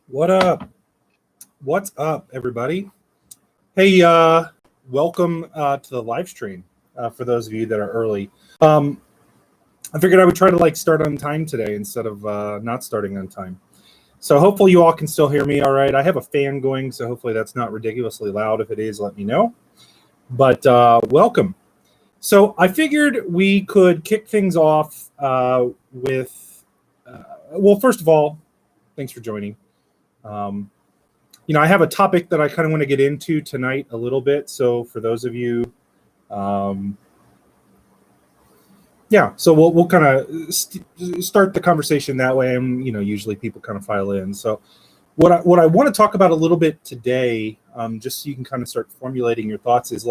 What up? What's up, everybody? Hey, welcome to the live stream. For those of you that are early, I figured I would try to start on time today instead of not starting on time. So hopefully you all can still hear me all right. I have a fan going, so hopefully that's not ridiculously loud. If it is, let me know. But welcome. So I figured we could kick things off with, well, first of all, thanks for joining. I have a topic that I kind of want to get into tonight a little bit. So for those of you, so we'll kind of start the conversation that way, and usually people kind of file in. So what I want to talk about a little bit today, just so you can kind of start formulating your thoughts, is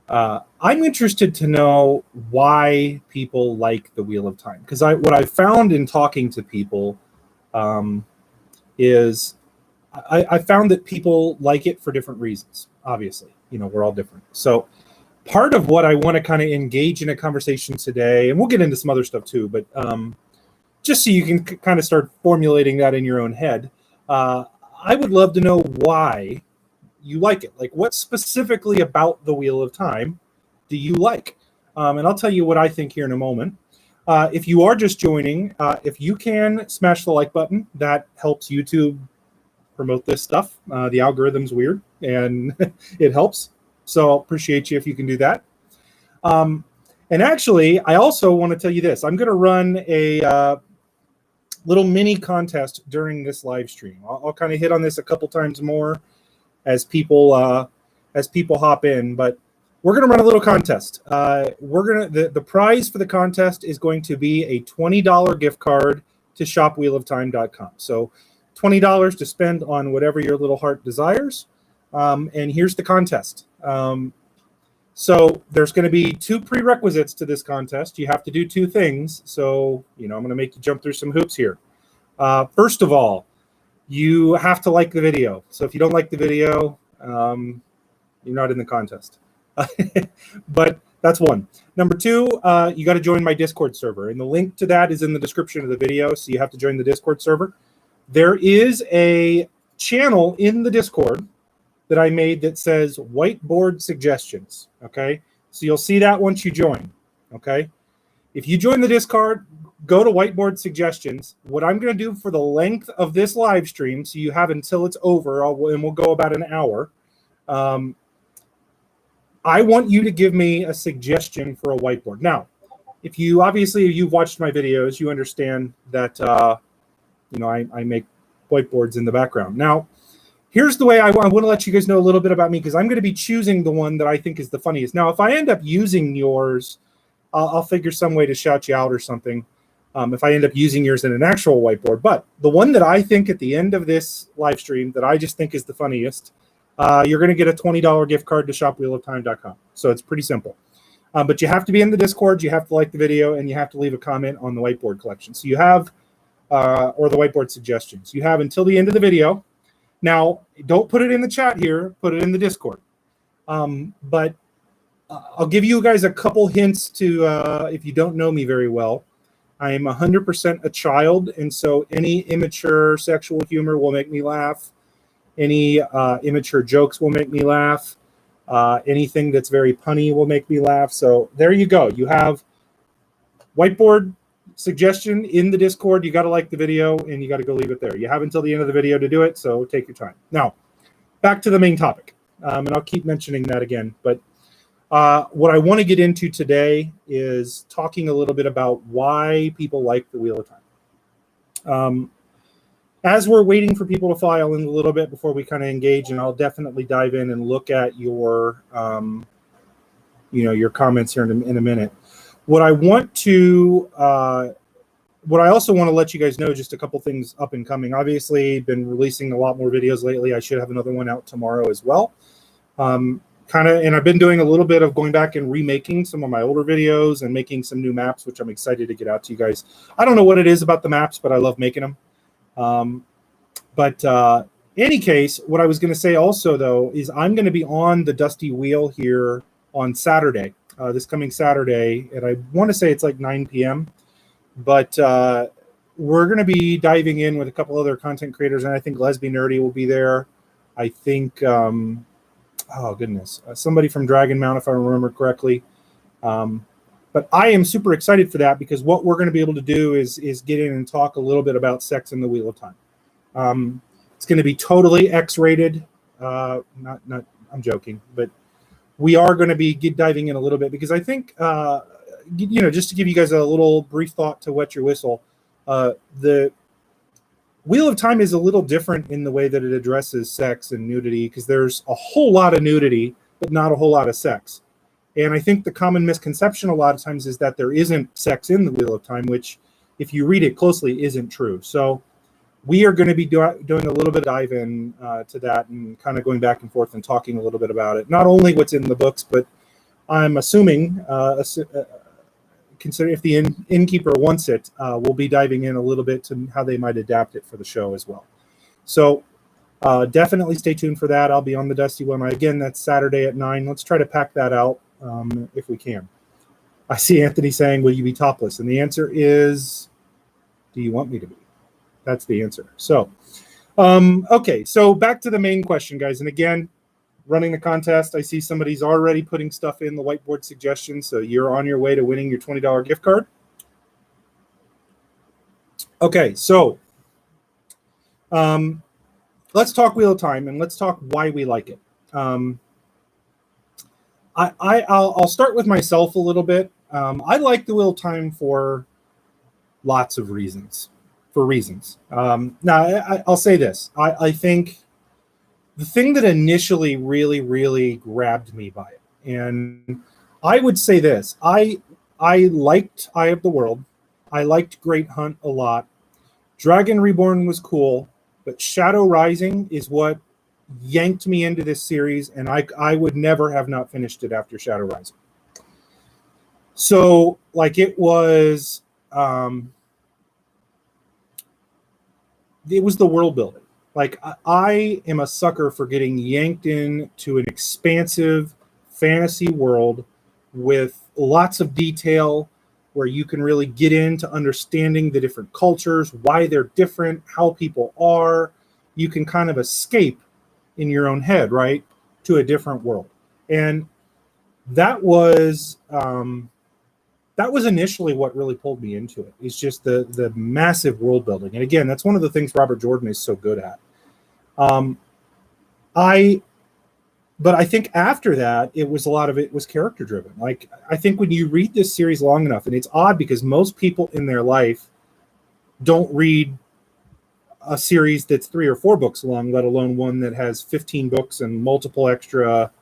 I'm interested to know why people like the Wheel of Time, because what I found in talking to people is I found that people like it for different reasons. Obviously, we're all different. So part of what I want to kind of engage in a conversation today, and we'll get into some other stuff too, but just so you can kind of start formulating that in your own head, I would love to know why you like it. Like, what specifically about the Wheel of Time do you like? And I'll tell you what I think here in a moment. If you are just joining, if you can smash the like button, that helps YouTube promote this stuff. The algorithm's weird, and it helps. So I'll appreciate you if you can do that. And actually, I also want to tell you this. I'm going to run a little mini contest during this live stream. I'll kind of hit on this a couple times more as people hop in, but we're going to run a little contest. The prize for the contest is going to be a $20 gift card to shopwheeloftime.com. So $20 to spend on whatever your little heart desires. And here's the contest. So there's going to be two prerequisites to this contest. You have to do two things. So, I'm going to make you jump through some hoops here. First of all, you have to like the video. So if you don't like the video, you're not in the contest. But that's one. Number two, you got to join my Discord server. And the link to that is in the description of the video. So you have to join the Discord server. There is a channel in the Discord that I made that says whiteboard suggestions. Okay. So you'll see that once you join. Okay. If you join the Discord, go to whiteboard suggestions. What I'm going to do for the length of this live stream, so you have until it's over, and we'll go about an hour. I want you to give me a suggestion for a whiteboard. Now, if you've watched my videos, you understand that, I make whiteboards in the background. Now, here's the way I want to let you guys know a little bit about me, because I'm going to be choosing the one that I think is the funniest. Now, if I end up using yours, I'll figure some way to shout you out or something if I end up using yours in an actual whiteboard. But the one that I think at the end of this live stream that I just think is the funniest, you're going to get a $20 gift card to shopwheeloftime.com. So it's pretty simple. But you have to be in the Discord, you have to like the video, and you have to leave a comment on the whiteboard collection. So you have, or the whiteboard suggestions. You have until the end of the video. Now, don't put it in the chat here, put it in the Discord. But I'll give you guys a couple hints to, if you don't know me very well, I am 100% a child, and so any immature sexual humor will make me laugh. Any immature jokes will make me laugh. Anything that's very punny will make me laugh. So there you go. You have whiteboard suggestion in the Discord. You got to like the video, and you got to go leave it there. You have until the end of the video to do it, so take your time. Now, back to the main topic, and I'll keep mentioning that again. But what I want to get into today is talking a little bit about why people like the Wheel of Time. As we're waiting for people to file in a little bit before we kind of engage, and I'll definitely dive in and look at your, your comments here in a minute. What I also want to let you guys know, just a couple things up and coming. Obviously, been releasing a lot more videos lately. I should have another one out tomorrow as well. And I've been doing a little bit of going back and remaking some of my older videos and making some new maps, which I'm excited to get out to you guys. I don't know what it is about the maps, but I love making them. Any case, what I was going to say also, though, is I'm going to be on the Dusty Wheel here on Saturday, this coming Saturday, and I want to say it's like 9 p.m. But we're going to be diving in with a couple other content creators, and I think Lesbian Nerdy will be there. I think, oh goodness, somebody from Dragon Mount, if I remember correctly. But I am super excited for that, because what we're going to be able to do is get in and talk a little bit about sex in the Wheel of Time. It's going to be totally X-rated. Not I'm joking, but we are going to be diving in a little bit, because I think, just to give you guys a little brief thought to wet your whistle, the Wheel of Time is a little different in the way that it addresses sex and nudity, because there's a whole lot of nudity, but not a whole lot of sex. And I think the common misconception a lot of times is that there isn't sex in the Wheel of Time, which, if you read it closely, isn't true. So we are going to be doing a little bit of dive in to that, and kind of going back and forth and talking a little bit about it. Not only what's in the books, but I'm assuming, consider if the innkeeper wants it, we'll be diving in a little bit to how they might adapt it for the show as well. So definitely stay tuned for that. I'll be on the Dusty one. Again, that's Saturday at 9. Let's try to pack that out if we can. I see Anthony saying, will you be topless? And the answer is, do you want me to be? That's the answer. So, okay. So back to the main question, guys. And again, running the contest, I see somebody's already putting stuff in the whiteboard suggestions. So you're on your way to winning your $20 gift card. Okay. So let's talk Wheel of Time, and let's talk why we like it. I'll start with myself a little bit. I like the Wheel of Time for lots of reasons. Now, I'll say this. I think the thing that initially really, really grabbed me by it, and I would say this, I liked Eye of the World. I liked Great Hunt a lot. Dragon Reborn was cool, but Shadow Rising is what yanked me into this series, and I would never have not finished it after Shadow Rising. So, like, it was the world building. Like, I am a sucker for getting yanked into an expansive fantasy world with lots of detail, where you can really get into understanding the different cultures, why they're different, how people are. You can kind of escape in your own head, right, to a different world. And that was initially what really pulled me into it. It's just the massive world building. And again, that's one of the things Robert Jordan is so good at. But I think after that, a lot of it was character driven. Like, I think when you read this series long enough, and it's odd because most people in their life don't read a series that's 3 or 4 books long, let alone one that has 15 books and multiple extra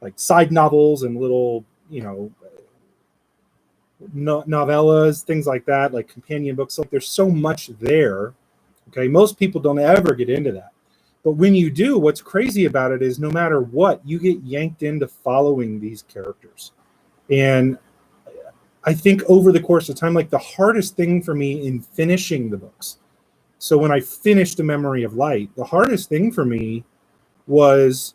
like side novels and little, novellas, things like that, like companion books. Like, there's so much there. Okay, most people don't ever get into that. But when you do, what's crazy about it is no matter what, you get yanked into following these characters. And I think over the course of time, like, the hardest thing for me in finishing the books, so when I finished The Memory of Light, the hardest thing for me was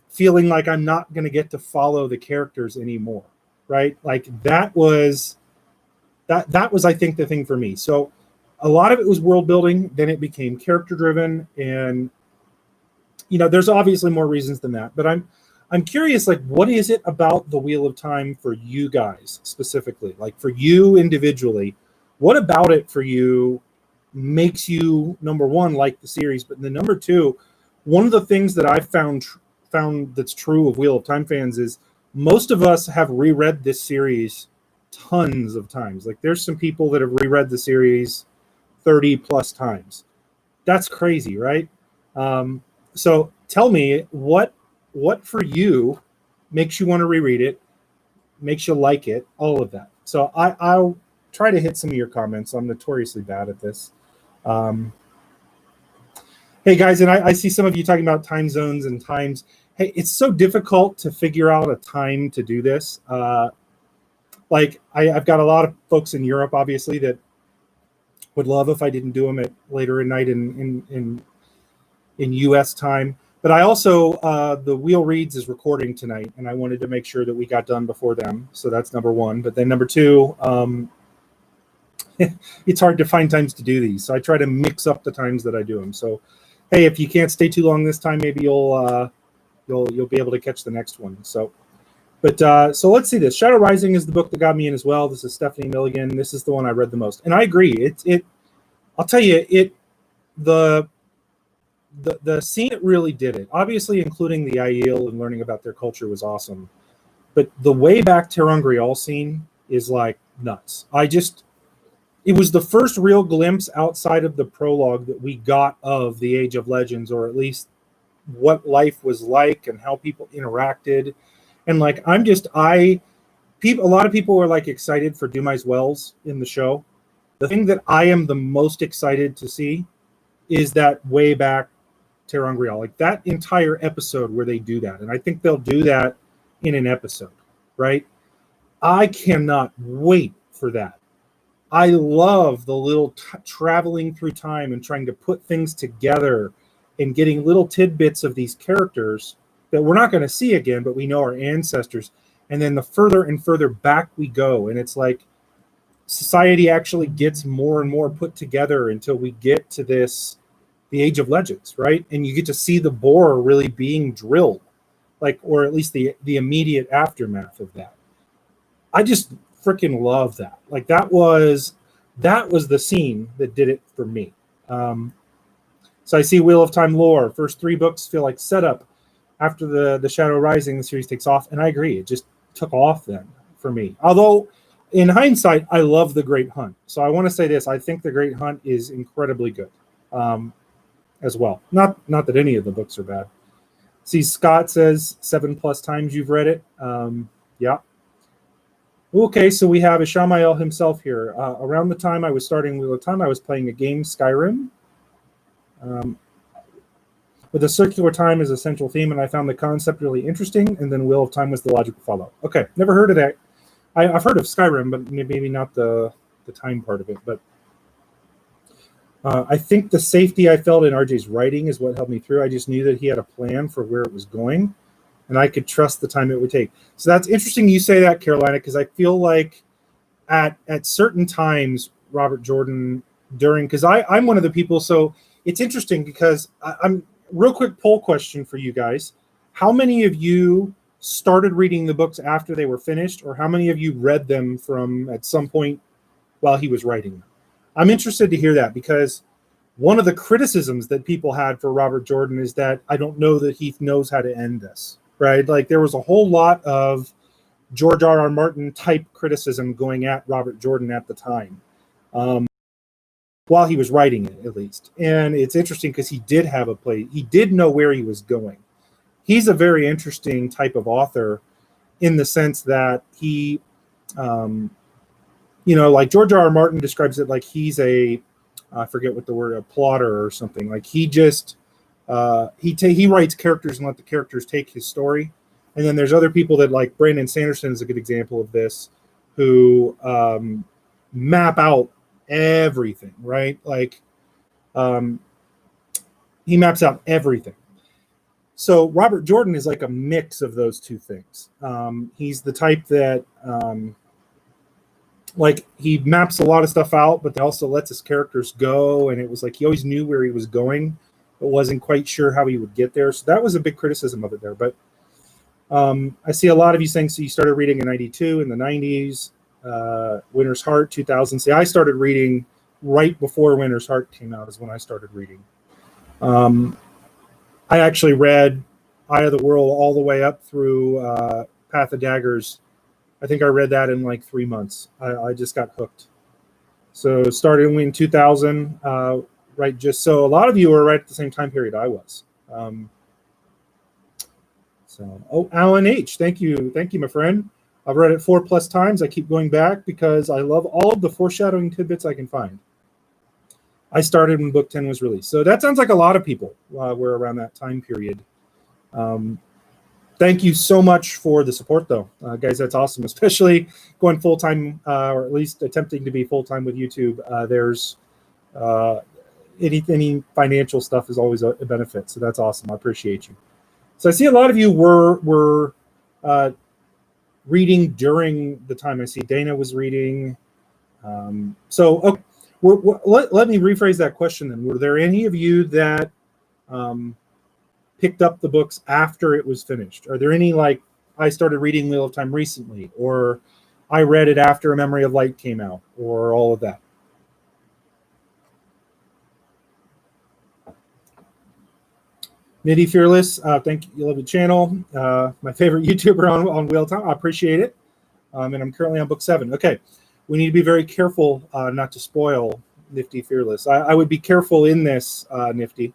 feeling like I'm not going to get to follow the characters anymore, right? Like, that was, I think, the thing for me. So a lot of it was world building, then it became character driven, and there's obviously more reasons than that. But I'm curious, like, what is it about the Wheel of Time for you guys specifically? Like, for you individually, what about it for you makes you, number one, like the series, but then number two, one of the things that I've found that's true of Wheel of Time fans is most of us have reread this series tons of times. Like, there's some people that have reread the series 30 plus times. That's crazy, right? So tell me, what for you makes you want to reread it, makes you like it, all of that. So I'll try to hit some of your comments. I'm notoriously bad at this. Hey guys, and I see some of you talking about time zones and times. Hey, it's so difficult to figure out a time to do this. Like, I've got a lot of folks in Europe, obviously, that would love if I didn't do them at later at night in U.S. time. But I also, the Wheel Reads is recording tonight, and I wanted to make sure that we got done before them. So that's number one. But then number two, it's hard to find times to do these. So I try to mix up the times that I do them. So, hey, if you can't stay too long this time, maybe you'll be able to catch the next one. So, but so let's see this. Shadow Rising is the book that got me in as well. This is Stephanie Milligan. This is the one I read the most, and I agree. I'll tell you, the scene that really did it, obviously including the Aiel and learning about their culture, was awesome. But the way back Terangrial scene is like nuts. It was the first real glimpse outside of the prologue that we got of the Age of Legends, or at least what life was like and how people interacted. And like, a lot of people were like excited for Dumai's Wells in the show. The thing that I am the most excited to see is that way back Terangrial, like that entire episode where they do that. And I think they'll do that in an episode, right? I cannot wait for that. I love the little traveling through time and trying to put things together and getting little tidbits of these characters that we're not going to see again, but we know are ancestors. And then the further and further back we go, and it's like society actually gets more and more put together until we get to the Age of Legends, right? And you get to see the bore really being drilled, like, or at least the immediate aftermath of that. I just freaking love that. Like that was the scene that did it for me. So I see Wheel of Time lore. First 3 books feel like setup. After the Shadow Rising, the series takes off, and I agree. It just took off then for me. Although, in hindsight, I love The Great Hunt. So I want to say this. I think The Great Hunt is incredibly good as well. Not that any of the books are bad. See, Scott says 7+ times you've read it. Yeah. Okay, so we have Ishamael himself here. Around the time I was starting Wheel of Time, I was playing a game, Skyrim, with a circular time as a central theme, and I found the concept really interesting, and then Wheel of Time was the logical follow. Okay, never heard of that. I've heard of Skyrim, but maybe not the time part of it. But I think the safety I felt in RJ's writing is what helped me through. I just knew that he had a plan for where it was going, and I could trust the time it would take. So that's interesting you say that, Carolina, because I feel like at certain times, Robert Jordan, because I'm one of the people, so it's interesting because I'm real quick poll question for you guys. How many of you started reading the books after they were finished, or how many of you read them from at some point while he was writing them? I'm interested to hear that, because one of the criticisms that people had for Robert Jordan is that I don't know that he knows how to end this, right? Like there was a whole lot of George R.R. Martin type criticism going at Robert Jordan at the time. While he was writing it, at least. And it's interesting because he did have a play. He did know where he was going. He's a very interesting type of author in the sense that he, like George R.R. Martin describes it like he's I forget what the word, a plotter or something. Like he just, he writes characters and let the characters take his story. And then there's other people that, like Brandon Sanderson is a good example of this, who map out everything, right? Like he maps out everything. So Robert Jordan is like a mix of those two things. He's the type that like he maps a lot of stuff out, but also lets his characters go, and it was like he always knew where he was going but wasn't quite sure how he would get there. So that was a big criticism of it there. But I see a lot of you saying, so you started reading in 92, in the 90s, Winter's Heart, 2000. See, I started reading right before Winter's Heart came out is when I started reading. I actually read Eye of the World all the way up through Path of Daggers. I think I read that in like 3 months. I just got hooked. So starting in 2000, right? Just so a lot of you were right at the same time period I was. Alan H, thank you, my friend. I've read it 4+ times. I keep going back because I love all of the foreshadowing tidbits I can find. I started when book 10 was released. So that sounds like a lot of people were around that time period. Thank you so much for the support, though. Guys, that's awesome, especially going full-time, or at least attempting to be full-time with YouTube. any financial stuff is always a benefit. So that's awesome. I appreciate you. So I see a lot of you were reading during the time. I see Dana was reading. Okay, let me rephrase that question then. Were there any of you that picked up the books after it was finished? Are there any, like, I started reading Wheel of Time recently, or I read it after A Memory of Light came out, or all of that? Nitty Fearless, thank you. Love the channel. My favorite YouTuber on Wheel of Time. I appreciate it. And I'm currently on book 7. Okay, we need to be very careful not to spoil Nifty Fearless. I would be careful in this, Nifty.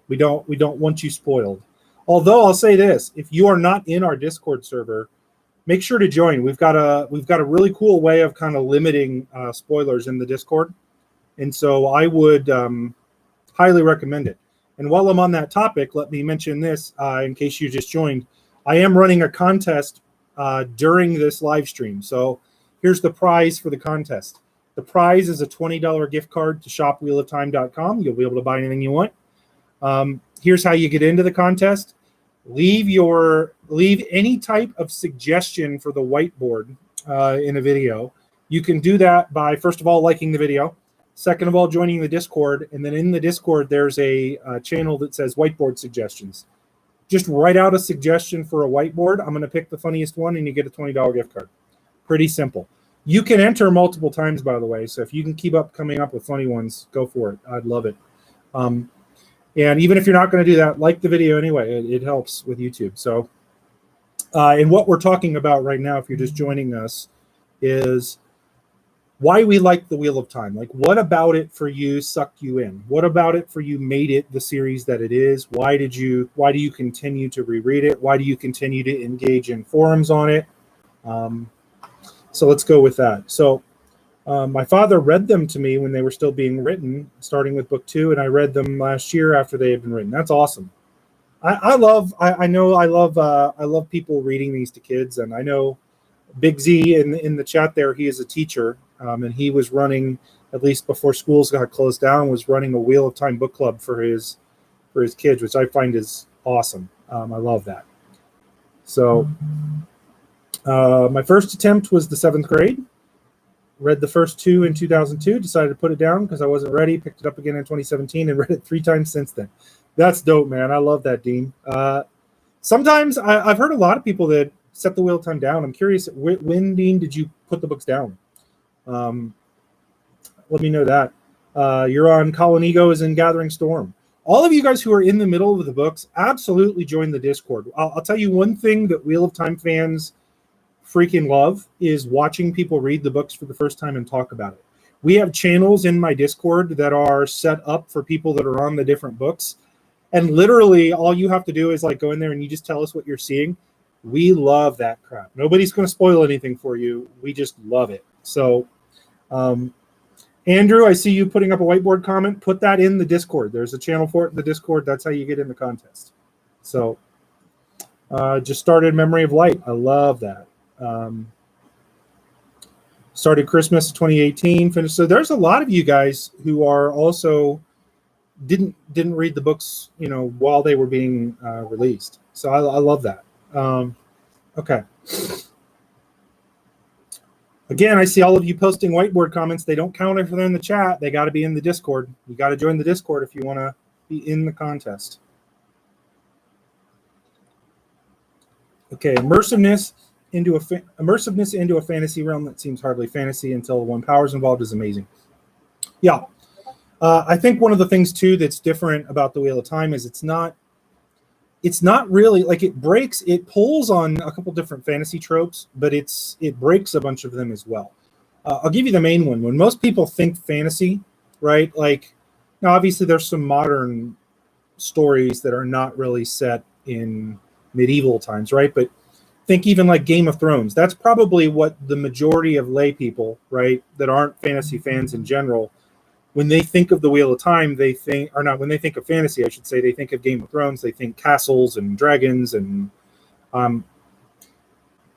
We don't want you spoiled. Although I'll say this: if you are not in our Discord server, make sure to join. We've got a really cool way of kind of limiting spoilers in the Discord, and so I would highly recommend it. And while I'm on that topic, let me mention this in case you just joined. I am running a contest during this live stream. So here's the prize for the contest. The prize is a $20 gift card to shopwheeloftime.com. You'll be able to buy anything you want. Here's how you get into the contest. Leave any type of suggestion for the whiteboard in a video. You can do that by, first of all, liking the video. Second of all, joining the Discord. And then in the Discord, there's a channel that says whiteboard suggestions. Just write out a suggestion for a whiteboard. I'm going to pick the funniest one, and you get a $20 gift card. Pretty simple. You can enter multiple times, by the way. So if you can keep coming up with funny ones, go for it. I'd love it. And even if you're not going to do that, like the video anyway. It helps with YouTube. So, and what we're talking about right now, if you're just joining us, is why we like the Wheel of Time. Like, what about it for you sucked you in? What about it for you made it the series that it is? Why do you continue to reread it? Why do you continue to engage in forums on it? So let's go with that. So my father read them to me when they were still being written, starting with book 2, and I read them last year after they had been written. That's awesome. I love people reading these to kids, and I know Big Z in the chat there, he is a teacher, and he was running, at least before schools got closed down, was running a Wheel of Time book club for his kids, which I find is awesome. I love that. So my first attempt was the 7th grade. Read the first 2 in 2002, decided to put it down because I wasn't ready, picked it up again in 2017, and read it 3 times since then. That's dope, man. I love that, Dean. Sometimes I've heard a lot of people that set the Wheel of Time down. I'm curious, when, Dean, did you put the books down? Let me know that. You're on Colin Egos and Gathering Storm. All of you guys who are in the middle of the books, absolutely join the Discord. I'll tell you one thing that Wheel of Time fans freaking love is watching people read the books for the first time and talk about it. We have channels in my Discord that are set up for people that are on the different books. And literally all you have to do is like go in there and you just tell us what you're seeing. We love that crap. Nobody's going to spoil anything for you. We just love it. So, Andrew, I see you putting up a whiteboard comment. Put that in the Discord. There's a channel for it in the Discord. That's how you get in the contest. So, just started Memory of Light. I love that. Started Christmas 2018, finished. So there's a lot of you guys who are also didn't read the books, while they were being released. So I love that. Okay. Again, I see all of you posting whiteboard comments. They don't count if they're in the chat. They got to be in the Discord. You got to join the Discord if you want to be in the contest. Okay, immersiveness into a fantasy realm that seems hardly fantasy until when power's involved is amazing. Yeah. I think one of the things too that's different about the Wheel of Time is it's not really like it pulls on a couple different fantasy tropes, but it breaks a bunch of them as well. I'll give you the main one. When most people think fantasy, right? Like, now obviously there's some modern stories that are not really set in medieval times, right? But think even like Game of Thrones. That's probably what the majority of lay people, right, that aren't fantasy fans in general, when they think of the Wheel of Time, when they think of fantasy, I should say, they think of Game of Thrones. They think castles and dragons. And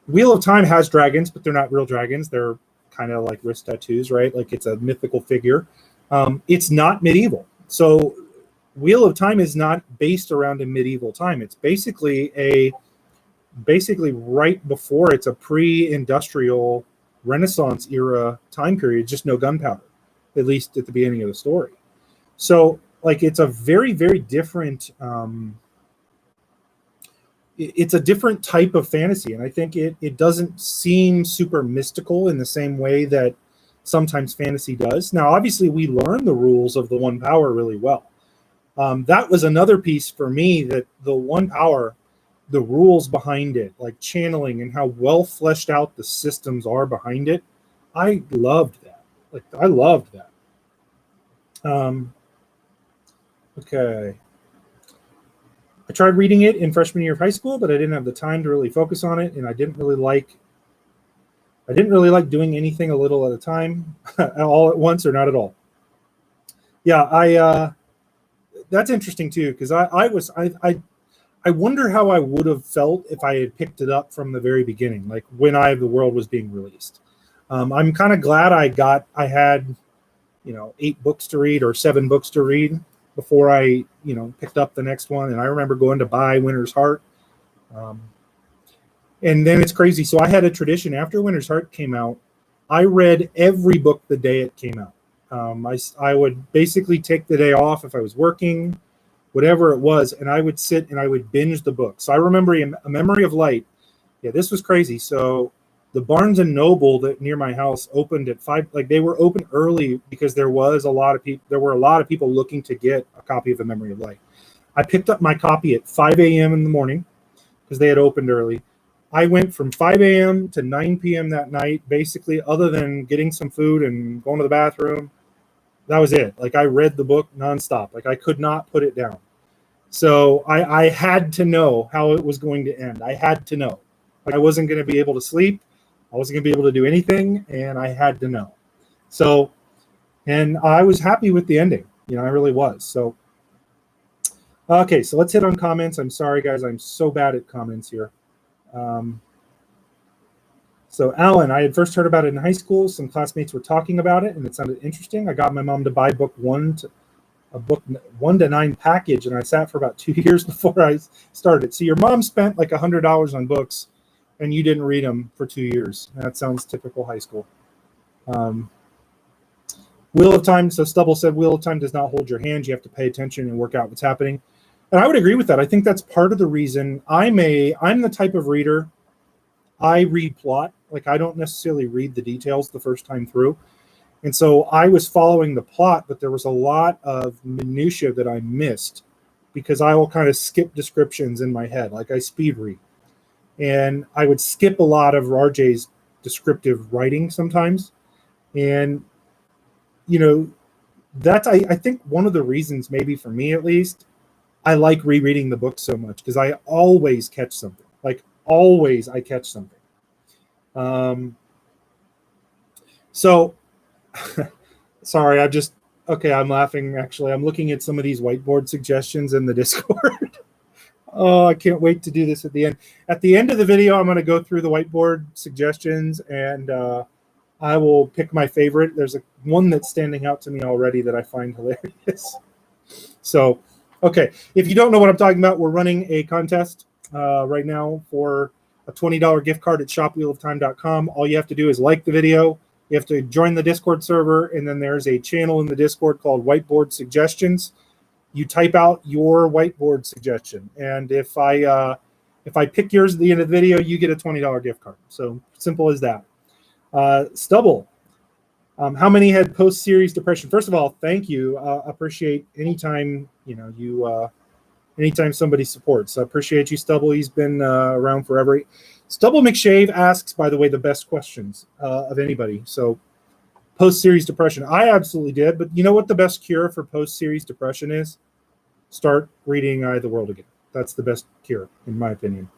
Wheel of Time has dragons, but they're not real dragons. They're kind of like wrist tattoos, right? Like it's a mythical figure. It's not medieval. So Wheel of Time is not based around a medieval time. It's basically right before, it's a pre-industrial Renaissance era time period, just no gunpowder, at least at the beginning of the story. So like it's a very, very different it's a different type of fantasy, and I think it doesn't seem super mystical in the same way that sometimes fantasy does. Now, obviously, we learn the rules of the One Power really well. That was another piece for me, that the One Power, the rules behind it, like channeling and how well fleshed out the systems are behind it. I loved that. Like, I loved that. Okay. I tried reading it in freshman year of high school, but I didn't have the time to really focus on it, and I didn't really like doing anything a little at a time, all at once or not at all. Yeah, that's interesting too, because I wonder how I would have felt if I had picked it up from the very beginning, like when Eye of the World was being released. I'm kind of glad I had 8 books to read or 7 books to read before I picked up the next one. And I remember going to buy Winter's Heart. And then it's crazy. So I had a tradition after Winter's Heart came out. I read every book the day it came out. I would basically take the day off if I was working, whatever it was, and I would sit and I would binge the book. So I remember A Memory of Light. Yeah, this was crazy. So the Barnes and Noble that near my house opened at 5. Like, they were open early because there were a lot of people looking to get a copy of A Memory of Light. I picked up my copy at 5 a.m. in the morning because they had opened early. I went from 5 a.m. to 9 p.m. that night, basically, other than getting some food and going to the bathroom. That was it. Like, I read the book nonstop. Like, I could not put it down. So I had to know how it was going to end. I had to know. Like, I wasn't going to be able to sleep. I wasn't going to be able to do anything, and I had to know. So, and I was happy with the ending. I really was. So, okay, so let's hit on comments. I'm sorry, guys. I'm so bad at comments here. So, Alan, I had first heard about it in high school. Some classmates were talking about it, and it sounded interesting. I got my mom to buy book 1 to 9 package, and I sat for about 2 years before I started. So your mom spent like $100 on books, and you didn't read them for 2 years. That sounds typical high school. Wheel of Time. So Stubble said Wheel of Time does not hold your hand. You have to pay attention and work out what's happening. And I would agree with that. I think that's part of the reason I'm the type of reader. I read plot. Like, I don't necessarily read the details the first time through. And so I was following the plot, but there was a lot of minutia that I missed because I will kind of skip descriptions in my head. Like, I speed read. And I would skip a lot of RJ's descriptive writing sometimes. And, that's, I think, one of the reasons, maybe for me at least, I like rereading the book so much, because I always catch something. Like, always I catch something. So, sorry, I'm laughing. Actually, I'm looking at some of these whiteboard suggestions in the Discord. Oh, I can't wait to do this at the end. At the end of the video, I'm going to go through the whiteboard suggestions, and I will pick my favorite. There's one that's standing out to me already that I find hilarious. So, okay, if you don't know what I'm talking about, we're running a contest right now for a $20 gift card at shopwheeloftime.com. All you have to do is like the video. You have to join the Discord server, and then there's a channel in the Discord called Whiteboard Suggestions. You type out your whiteboard suggestion, and if I pick yours at the end of the video, you get a $20 gift card. So simple as that. Stubble, how many had post-series depression? First of all, thank you. Appreciate anytime anytime somebody supports. I appreciate you, Stubble. He's been around forever. Stubble McShave asks, by the way, the best questions of anybody. So, post-series depression. I absolutely did. But you know what the best cure for post-series depression is? Start reading Eye of the World again. That's the best cure, in my opinion.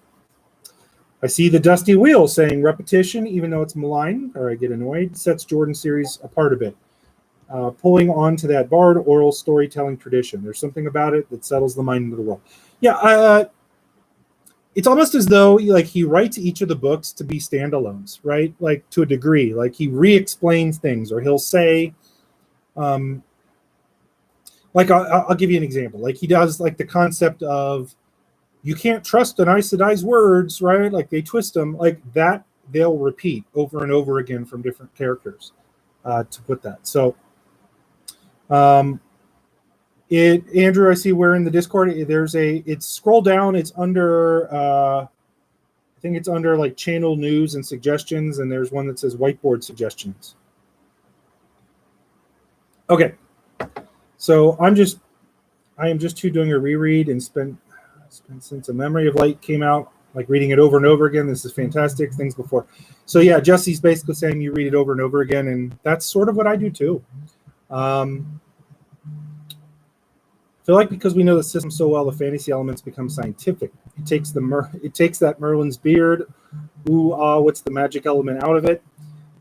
I see the Dusty Wheel saying repetition, even though it's malign, or I get annoyed, sets Jordan series apart a bit. Pulling on to that Bard oral storytelling tradition. There's something about it that settles the mind of the world. Yeah, it's almost as though like he writes each of the books to be standalones, right? Like, to a degree. Like, he re-explains things, or he'll say, like I'll give you an example. Like he does like the concept of you can't trust an Aes Sedai's words, right? Like they twist them like that. They'll repeat over and over again from different characters to put that. So, Andrew, I see we're in the Discord. It's scroll down. It's under, I think it's under like channel news and suggestions, and there's one that says whiteboard suggestions. Okay, so I am just doing a reread and spent since A Memory of Light came out, like reading it over and over again. This is fantastic. Things before. So yeah, Jesse's basically saying you read it over and over again, and that's sort of what I do too. I feel like because we know the system so well, the fantasy elements become scientific. It takes that Merlin's beard. Ooh, what's the magic element out of it?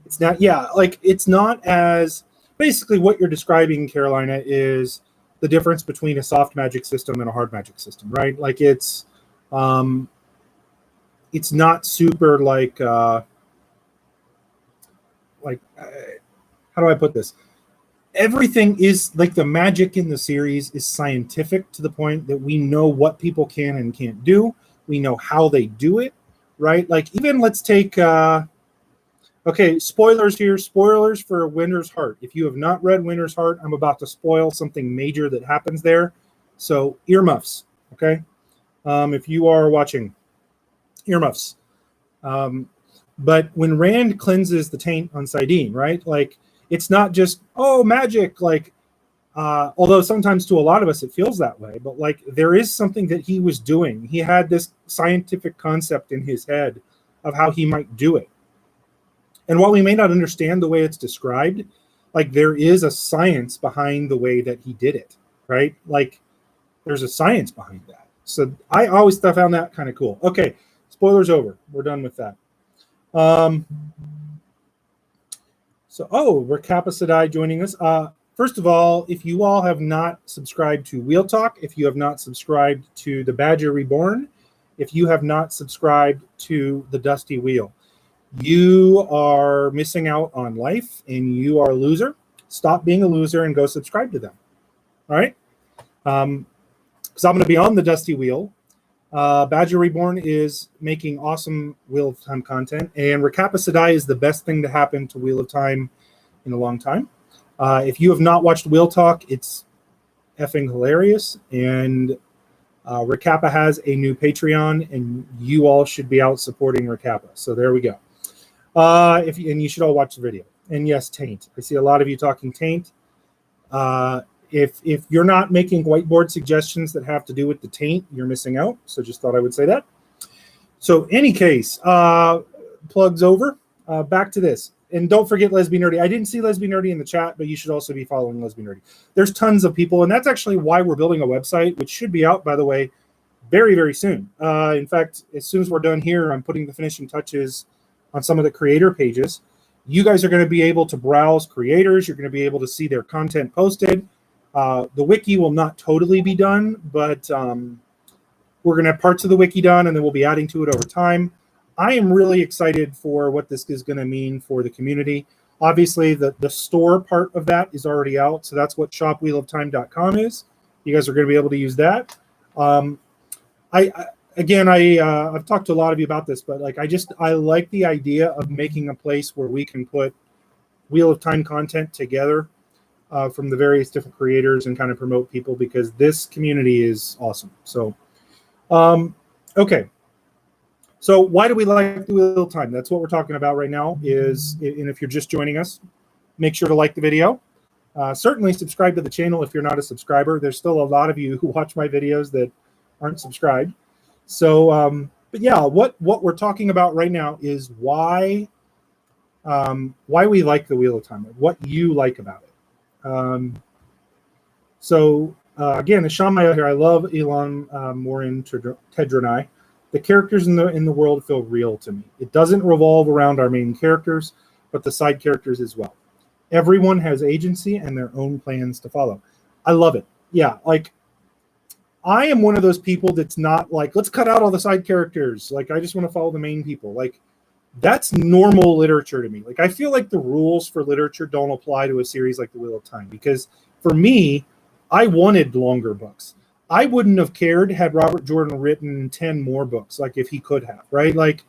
It's not. Yeah, like it's not as basically what you're describing, Carolina, is the difference between a soft magic system and a hard magic system, right? Like it's not super like how do I put this? Everything is like the magic in the series is scientific to the point that we know what people can and can't do. We know how they do it, right? Like even let's take okay, spoilers here. Spoilers for Winter's Heart. If you have not read Winter's Heart, I'm about to spoil something major that happens there. So earmuffs, okay? If you are watching, earmuffs. But when Rand cleanses the taint on Sidene, right? Like it's not just, oh, magic. Like, although sometimes to a lot of us it feels that way, but like there is something that he was doing. He had this scientific concept in his head of how he might do it. And while we may not understand the way it's described, like there is a science behind the way that he did it, right? Like there's a science behind that. So I always found that kind of cool. Okay, spoilers over. We're done with that. Recapa Sedai joining us. First of all, if you all have not subscribed to Wheel Talk, if you have not subscribed to The Badger Reborn, if you have not subscribed to The Dusty Wheel, you are missing out on life and you are a loser. Stop being a loser and go subscribe to them. All right? Because I'm going to be on the Dusty Wheel. Badger Reborn is making awesome Wheel of Time content, and Recapa Sedai is the best thing to happen to Wheel of Time in a long time. If you have not watched Wheel Talk, it's effing hilarious, and Recapa has a new Patreon, and you all should be out supporting Recapa. So there we go. And you should all watch the video. And yes, Taint. I see a lot of you talking Taint. If you're not making whiteboard suggestions that have to do with the Taint, you're missing out. So just thought I would say that. So any case, plugs over. Back to this. And don't forget Lesbian Nerdy. I didn't see Lesbian Nerdy in the chat, but you should also be following Lesbian Nerdy. There's tons of people, and that's actually why we're building a website, which should be out, by the way, very, very soon. In fact, as soon as we're done here, I'm putting the finishing touches on some of the creator pages. You guys are going to be able to browse creators. You're going to be able to see their content posted. The wiki will not totally be done, but we're going to have parts of the wiki done, and then we'll be adding to it over time. I am really excited for what this is going to mean for the community. Obviously, the store part of that is already out, so that's what shopwheeloftime.com is. You guys are going to be able to use that. I've talked to a lot of you about this, but like I like the idea of making a place where we can put Wheel of Time content together from the various different creators and kind of promote people, because this community is awesome. So, okay. So why do we like the Wheel of Time? That's what we're talking about right now. And if you're just joining us, make sure to like the video. Certainly subscribe to the channel if you're not a subscriber. There's still a lot of you who watch my videos that aren't subscribed. So, but yeah, what we're talking about right now is why we like the Wheel of Time, what you like about it. Again, Ashamaya here. I love Elon Morin Tedronai. The characters in the world feel real to me. It doesn't revolve around our main characters, but the side characters as well. Everyone has agency and their own plans to follow. I love it. Yeah, like I am one of those people that's not like, let's cut out all the side characters. Like, I just want to follow the main people. Like, that's normal literature to me. Like, I feel like the rules for literature don't apply to a series like The Wheel of Time, because for me, I wanted longer books. I wouldn't have cared had Robert Jordan written 10 more books, like if he could have, right? Like,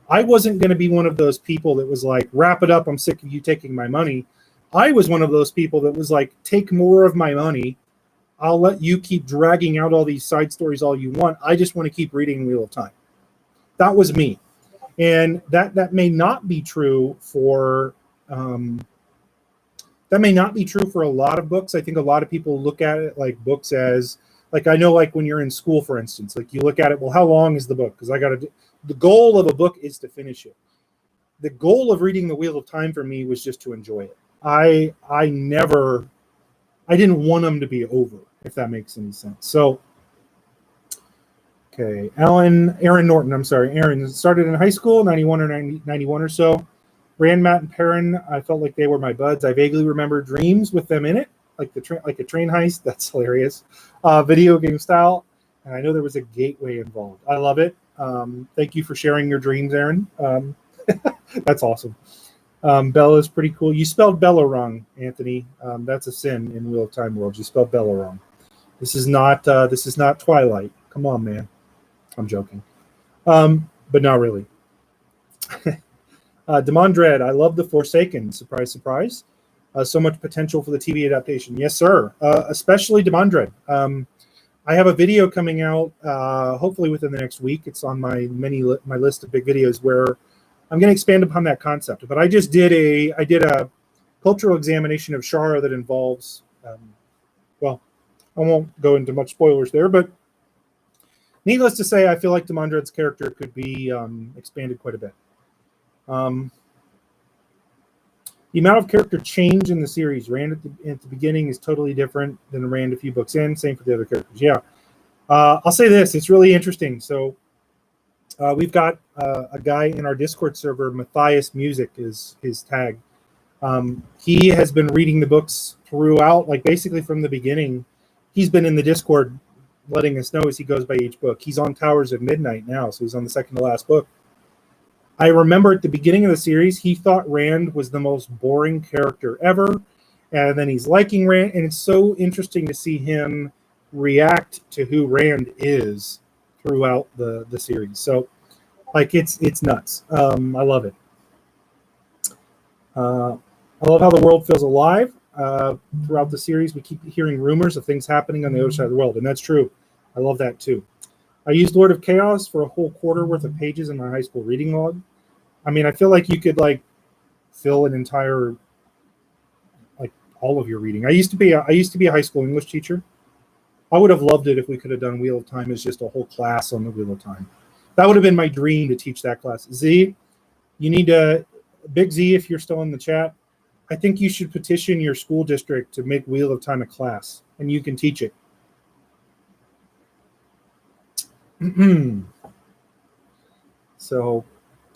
I wasn't going to be one of those people that was like, wrap it up, I'm sick of you taking my money. I was one of those people that was like, take more of my money. I'll let you keep dragging out all these side stories all you want. I just want to keep reading Wheel of Time. That was me. And that may not be true for that may not be true for a lot of books. I think a lot of people look at it like books as, like, I know, like when you're in school, for instance, like you look at it, well, how long is the book? Because the goal of a book is to finish it. The goal of reading The Wheel of Time for me was just to enjoy it. I didn't want them to be over, if that makes any sense. So, okay, Aaron Norton, Aaron started in high school, 91 or 91 or so. Rand, Matt, and Perrin, I felt like they were my buds. I vaguely remember dreams with them in it, like like a train heist. That's hilarious. Video game style. And I know there was a gateway involved. I love it. Thank you for sharing your dreams, Aaron. That's awesome. Bella's pretty cool. You spelled Bella wrong, Anthony. That's a sin in Wheel of Time world. You spelled Bella wrong. This is not Twilight. Come on, man. I'm joking. But not really. Demondred, I love The Forsaken. Surprise, surprise. So much potential for the TV adaptation. Yes, sir. Especially Demondred. I have a video coming out hopefully within the next week. It's on my list of big videos where I'm going to expand upon that concept. But I did a cultural examination of Shara that involves, well, I won't go into much spoilers there, but needless to say, I feel like Demondred's character could be expanded quite a bit. The amount of character change in the series, Rand at the beginning is totally different than Rand a few books in. Same for the other characters. Yeah. I'll say this. It's really interesting. So we've got a guy in our Discord server, Matthias Music is his tag. He has been reading the books throughout, like basically from the beginning. He's been in the Discord letting us know as he goes by each book. He's on Towers of Midnight now, so he's on the second to last book. I remember at the beginning of the series, he thought Rand was the most boring character ever, and then he's liking Rand, and it's so interesting to see him react to who Rand is throughout the series. So, like, it's nuts. I love it. I love how the world feels alive. Throughout the series, we keep hearing rumors of things happening on the other side of the world, and that's true. I love that too. I used Lord of Chaos for a whole quarter worth of pages in my high school reading log. I mean, I feel like you could like fill an entire, like, all of your reading. I used to be a high school English teacher. I would have loved it if we could have done Wheel of Time as just a whole class on the Wheel of Time. That would have been my dream, to teach that class. Z, you need to, Big Z, if you're still in the chat, I think you should petition your school district to make Wheel of Time a class, and you can teach it. So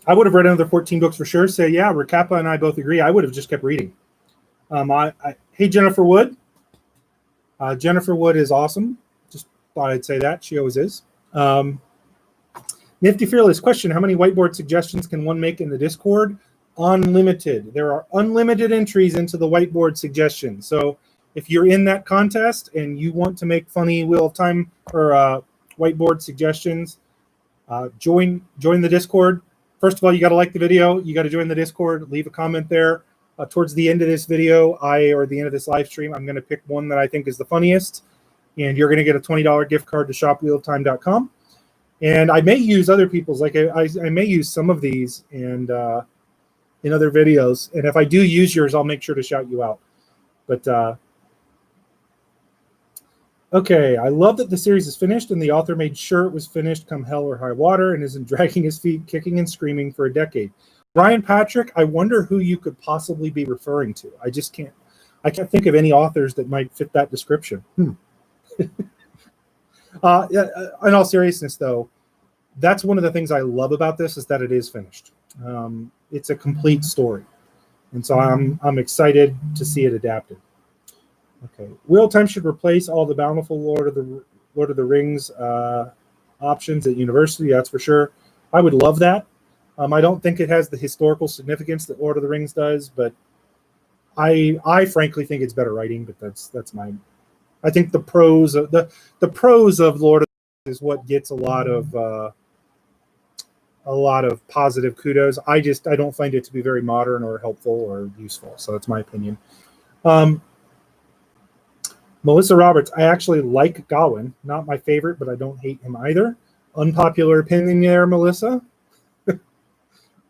I would have read another 14 books for sure. So yeah, Rakapa and I both agree. I would have just kept reading. Hey, Jennifer Wood. Jennifer Wood is awesome. Just thought I'd say that. She always is. Nifty Fearless question. How many whiteboard suggestions can one make in the Discord? Unlimited. There are unlimited entries into the whiteboard suggestion. So if you're in that contest and you want to make funny Wheel of Time or whiteboard suggestions, join the Discord. First of all, you got to like the video. You got to join the Discord. Leave a comment there. Towards the end of this video, or the end of this live stream, I'm going to pick one that I think is the funniest, and you're going to get a $20 gift card to shopwheeloftime.com. And I may use other people's, like I may use some of these and in other videos. And if I do use yours, I'll make sure to shout you out. But okay, I love that the series is finished and the author made sure it was finished come hell or high water and isn't dragging his feet, kicking and screaming for a decade. Ryan Patrick, I wonder who you could possibly be referring to. I can't think of any authors that might fit that description. In all seriousness, though, that's one of the things I love about this, is that it is finished. It's a complete story, and so I'm excited to see it adapted. Okay, Wheel of Time should replace all the bountiful Lord of the Rings options at university. That's for sure. I would love that. I don't think it has the historical significance that Lord of the Rings does, but I frankly think it's better writing. But that's my I think the prose of Lord of the Rings is what gets a lot of positive kudos. I don't find it to be very modern or helpful or useful. So that's my opinion. Melissa Roberts, I actually like Gawain. Not my favorite, but I don't hate him either. Unpopular opinion there, Melissa.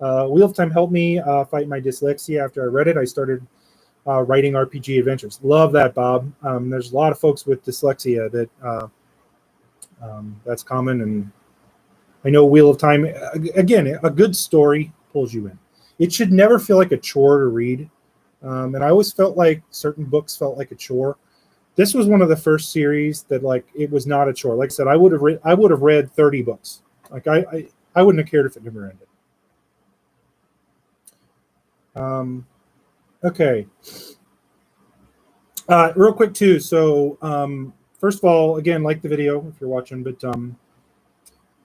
Wheel of Time helped me fight my dyslexia after I read it. I started writing RPG adventures. Love that, Bob. There's a lot of folks with dyslexia that that's common, and I know Wheel of Time, again, a good story pulls you in. It should never feel like a chore to read, and I always felt like certain books felt like a chore. This was one of the first series that, like, it was not a chore. Like I said, I would have read 30 books. Like I wouldn't have cared if it never ended. Okay. Real quick too. So first of all, again, like the video if you're watching, but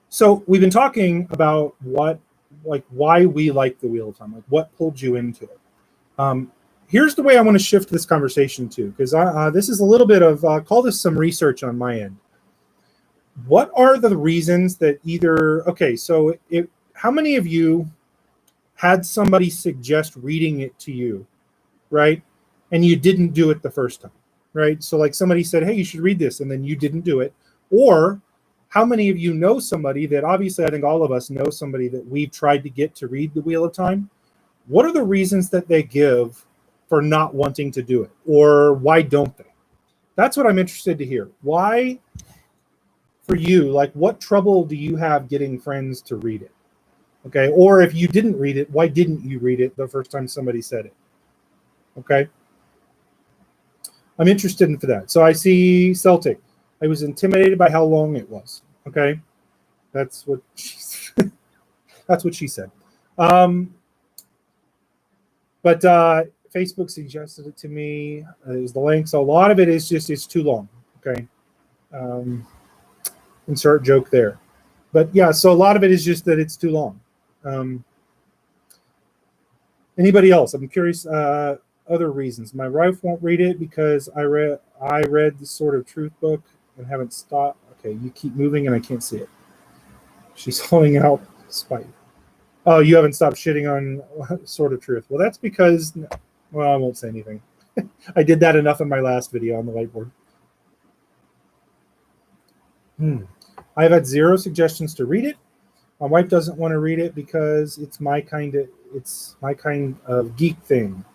so we've been talking about why we like the Wheel of Time, like what pulled you into it. Here's the way I want to shift this conversation to, because this is a little bit of call this some research on my end. What are the reasons that how many of you had somebody suggest reading it to you, right? And you didn't do it the first time, right? So like somebody said, hey, you should read this, and then you didn't do it. Or how many of you know somebody that, obviously I think all of us know somebody that we've tried to get to read the Wheel of Time? What are the reasons that they give for not wanting to do it? Or why don't they? That's what I'm interested to hear. Why, for you, like what trouble do you have getting friends to read it? Okay, or if you didn't read it, why didn't you read it the first time somebody said it? Okay, I'm interested in for that. So I see Celtic. I was intimidated by how long it was. Okay, that's what she said. But Facebook suggested it to me. It was the link. So a lot of it is just it's too long. Okay, insert joke there. But yeah, so a lot of it is just that it's too long. Anybody else? I'm curious. Other reasons. My wife won't read it because I read the Sword of Truth book and haven't stopped. Okay, you keep moving and I can't see it. She's holding out spite. Oh, you haven't stopped shitting on Sword of Truth. Well, that's because, well, I won't say anything. I did that enough in my last video on the whiteboard. I've had 0 suggestions to read it. My wife doesn't want to read it because it's my kind of geek thing.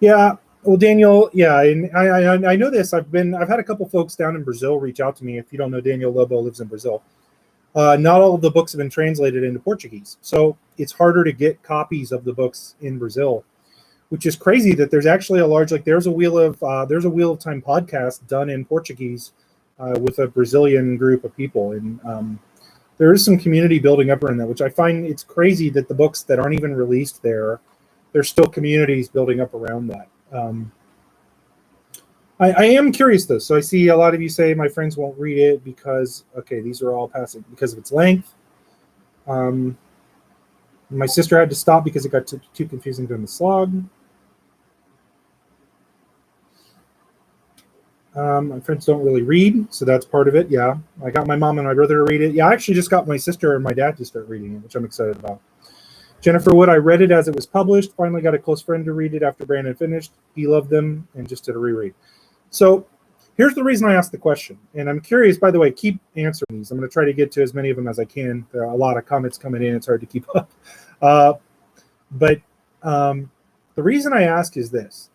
Yeah, well, Daniel, yeah, and I know this. I've had a couple folks down in Brazil reach out to me. If you don't know, Daniel Lobo lives in Brazil. Not all of the books have been translated into Portuguese, so it's harder to get copies of the books in Brazil, which is crazy that there's actually a large, like there's a Wheel of Time podcast done in Portuguese with a Brazilian group of people, and there is some community building up around that, which I find it's crazy that the books that aren't even released there's still communities building up around that. I am curious though. So I see a lot of you say my friends won't read it because, okay, these are all passing because of its length. My sister had to stop because it got too confusing during the slog. My friends don't really read, so that's part of it. Yeah, I got my mom and my brother to read it. Yeah, I actually just got my sister and my dad to start reading it, which I'm excited about. Jennifer Wood, I read it as it was published. Finally got a close friend to read it after Brandon finished. He loved them and just did a reread. So here's the reason I asked the question. And I'm curious, by the way, keep answering these. I'm going to try to get to as many of them as I can. There are a lot of comments coming in. It's hard to keep up. But the reason I ask is this.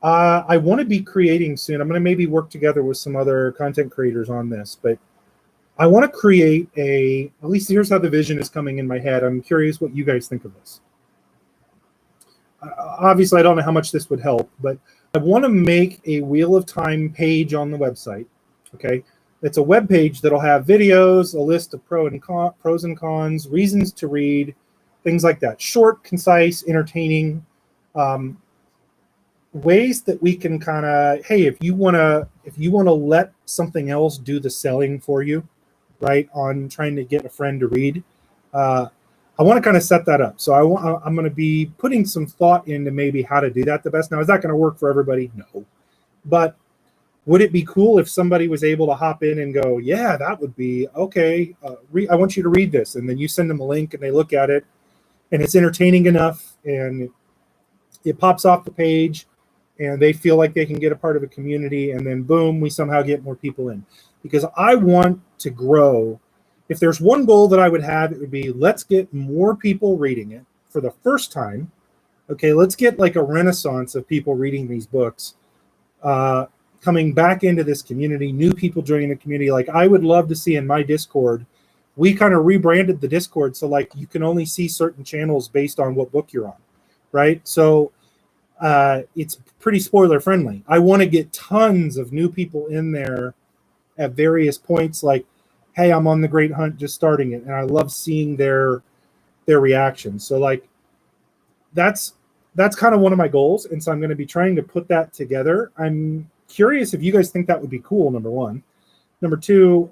I want to be creating soon. I'm going to maybe work together with some other content creators on this. But I want to create at least here's how the vision is coming in my head. I'm curious what you guys think of this. Obviously, I don't know how much this would help, but I want to make a Wheel of Time page on the website. Okay, it's a web page that'll have videos, a list of pros and cons, reasons to read, things like that. Short, concise, entertaining, ways that we can kind of, hey, if you want to let something else do the selling for you, right, on trying to get a friend to read, I want to kind of set that up. So I'm going to be putting some thought into maybe how to do that the best. Now, is that going to work for everybody? No. But would it be cool if somebody was able to hop in and go, yeah, that would be okay. I want you to read this. And then you send them a link and they look at it and it's entertaining enough and it pops off the page and they feel like they can get a part of a community. And then boom, we somehow get more people in, because I want to grow. If there's one goal that I would have, it would be, let's get more people reading it for the first time. Okay, let's get like a renaissance of people reading these books, coming back into this community, new people joining the community. Like I would love to see in my Discord, we kind of rebranded the Discord so like you can only see certain channels based on what book you're on, right? So it's pretty spoiler friendly. I want to get tons of new people in there at various points, like, hey, I'm on the Great Hunt, just starting it, and I love seeing their reactions. So like that's kind of one of my goals, and so I'm going to be trying to put that together. I'm curious if you guys think that would be cool, number one. Number two,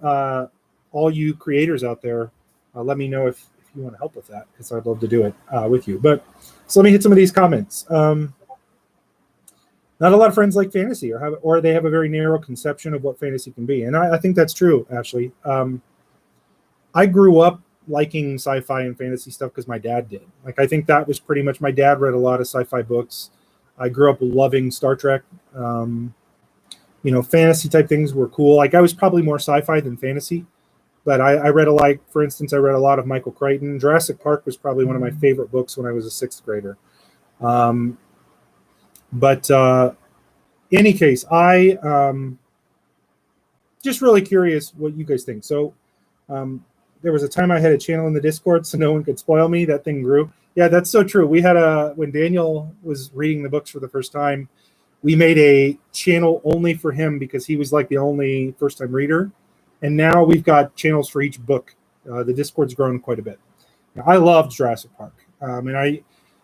all you creators out there, let me know if you want to help with that, because I'd love to do it with you. But so let me hit some of these comments. Not a lot of friends like fantasy, or they have a very narrow conception of what fantasy can be. And I think that's true, actually. I grew up liking sci-fi and fantasy stuff because my dad did. Like, I think that was pretty much, my dad read a lot of sci-fi books. I grew up loving Star Trek. Fantasy type things were cool. Like, I was probably more sci-fi than fantasy, but I read for instance, I read a lot of Michael Crichton. Jurassic Park was probably one of my favorite books when I was a sixth grader. But any case, I just really curious what you guys think. So there was a time I had a channel in the Discord so no one could spoil me. That thing grew. Yeah, that's so true. We had when Daniel was reading the books for the first time, we made a channel only for him because he was like the only first-time reader. And now we've got channels for each book. The Discord's grown quite a bit. Now, I loved Jurassic Park.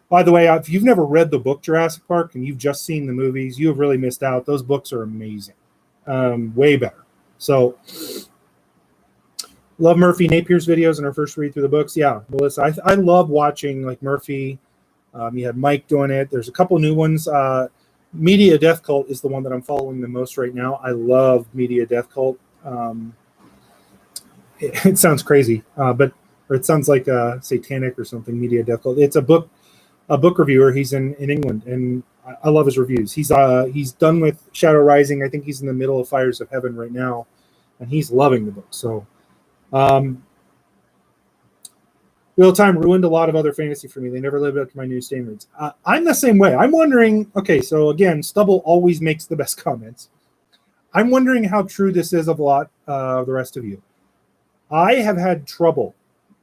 By the way, if you've never read the book Jurassic Park and you've just seen the movies, you have really missed out. Those books are amazing. Way better. So, love Murphy Napier's videos in our first read through the books. Yeah, Melissa, I love watching like Murphy. You had Mike doing it. There's a couple new ones. Media Death Cult is the one that I'm following the most right now. I love Media Death Cult. It sounds crazy, or it sounds like satanic or something. Media Death Cult. It's a book reviewer. He's in England, and I love his reviews. He's done with Shadow Rising. I think he's in the middle of Fires of Heaven right now, and he's loving the book. So, Wheel of Time ruined a lot of other fantasy for me. They never lived up to my new standards. I'm the same way. I'm wondering. Okay, so again, Stubble always makes the best comments. I'm wondering how true this is of a lot of the rest of you. I have had trouble